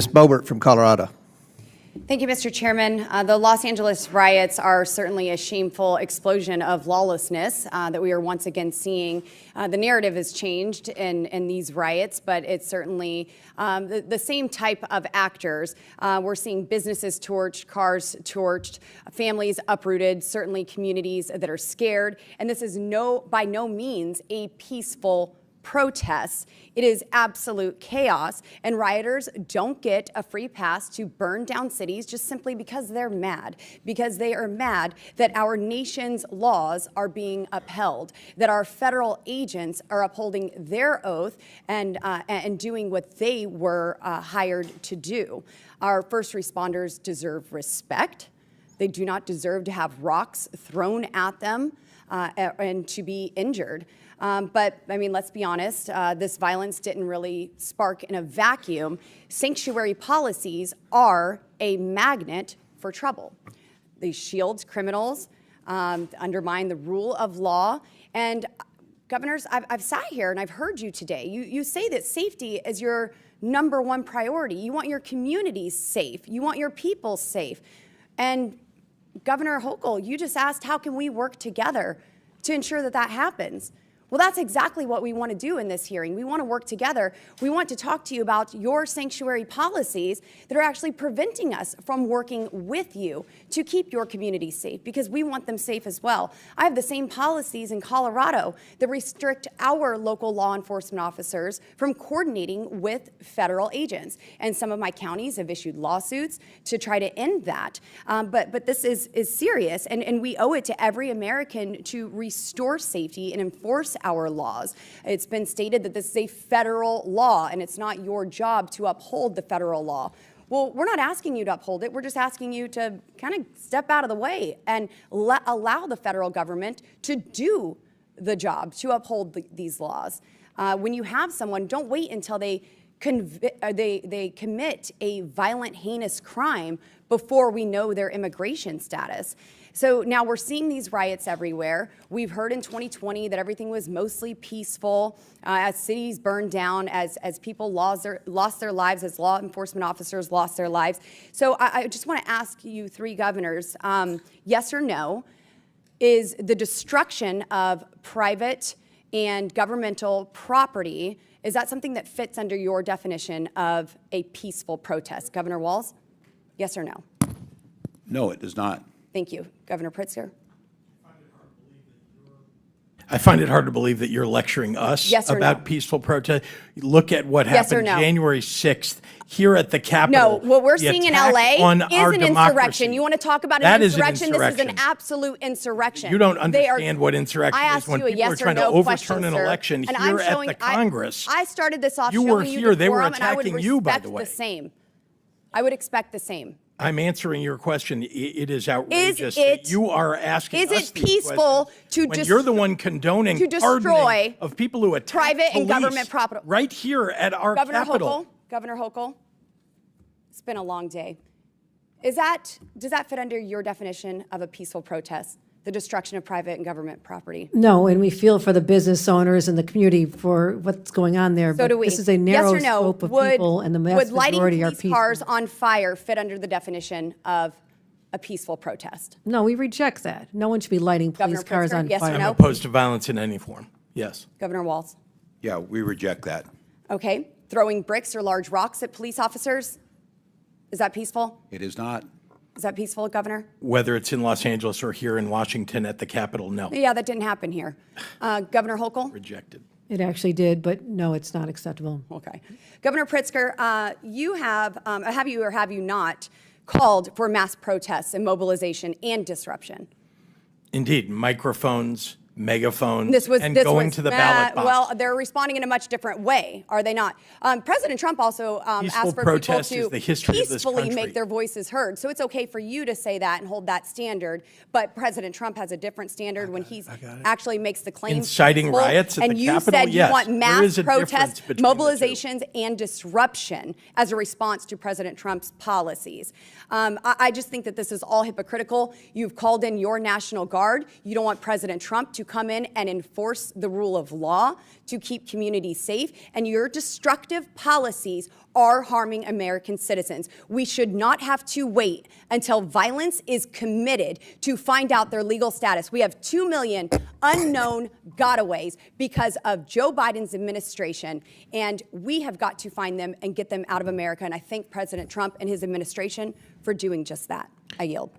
Ms. Boebert from Colorado. Thank you, Mr. Chairman. The Los Angeles riots are certainly a shameful explosion of lawlessness that we are once again seeing. The narrative has changed in these riots, but it's certainly the same type of actors. We're seeing businesses torched, cars torched, families uprooted, certainly communities that are scared. And this is by no means a peaceful protests. It is absolute chaos, and rioters don't get a free pass to burn down cities just simply because they're mad, because they are mad that our nation's laws are being upheld, that our federal agents are upholding their oath and doing what they were hired to do. Our first responders deserve respect. They do not deserve to have rocks thrown at them and to be injured. But, I mean, let's be honest, this violence didn't really spark in a vacuum. Sanctuary policies are a magnet for trouble. They shield criminals, undermine the rule of law. And, governors, I've sat here and I've heard you today. You say that safety is your #1 priority. You want your communities safe. You want your people safe. And, Governor Hochul, you just asked, how can we work together to ensure that that happens? Well, that's exactly what we want to do in this hearing. We want to work together. We want to talk to you about your sanctuary policies that are actually preventing us from working with you to keep your community safe, because we want them safe as well. I have the same policies in Colorado that restrict our local law enforcement officers from coordinating with federal agents. And some of my counties have issued lawsuits to try to end that. But this is serious, and we owe it to every American to restore safety and enforce our laws. It's been stated that this is a federal law and it's not your job to uphold the federal law. Well, we're not asking you to uphold it. We're just asking you to kind of step out of the way and allow the federal government to do the job, to uphold these laws. When you have someone, don't wait until they commit a violent, heinous crime before we know their immigration status. So now we're seeing these riots everywhere. We've heard in 2020 that everything was mostly peaceful as cities burned down, as people lost their lives, as law enforcement officers lost their lives. So I just want to ask you three governors, yes or no, is the destruction of private and governmental property, is that something that fits under your definition of a peaceful protest? Governor Walz, yes or no? No, it does not. Thank you. Governor Pritzker? I find it hard to believe that you're lecturing us about peaceful protest. Look at what happened January 6th here at the Capitol. No, what we're seeing in LA is an insurrection. You want to talk about an insurrection? This is an absolute insurrection. You don't understand what insurrection is when people are trying to overturn an election here at the Congress. I started this off you showing were you here. the They were forum, and I would attacking you, by expect the way. the same. I would expect the same. I'm answering your question. It is outrageous that you are asking us Is it peaceful to when you're the one condoning destroy of people who attack private and government property right here at our Capitol? Governor Hochul, it's been a long day. Does that fit under your definition of a peaceful protest? The destruction of private and government property? No, and we feel for the business owners and the community for what's going on there. So do we. This is a narrow yes or no, scope of people, and the vast majority are peaceful. Would lighting police cars on fire fit under the definition of a peaceful protest? No, we reject that. No one should be lighting police cars on yes or fire. no? I'm opposed to violence in any form. Yes. Governor Walz? Yeah, we reject that. Okay. Throwing bricks or large rocks at police officers? Is that peaceful? It is not. Is that peaceful, Governor? Whether it's in Los Angeles or here in Washington at the Capitol, no. Yeah, that didn't happen here. Governor Hochul? Rejected. It actually did, but no, it's not acceptable. Okay. Governor Pritzker, you have you or have you not called for mass protests and mobilization and disruption? Indeed. Microphones, megaphones, going to the ballot box. Well, they're responding in a much different way, are they not? President Trump also asked for people to peacefully make their voices heard. So it's okay for you to say that and hold that standard, but President Trump has a different standard when he actually makes the claim. Inciting riots at the Capitol, and you said you want mass protests, mobilizations, and disruption as a response to President Trump's policies. I just think that this is all hypocritical. You've called in your National Guard. You don't want President Trump to come in and enforce the rule of law to keep communities safe, and your destructive policies are harming American citizens. We should not have to wait until violence is committed to find out their legal status. We have 2 million unknown gotaways because of Joe Biden's administration, and we have got to find them and get them out of America. And I thank President Trump and his administration for doing just that. I yield.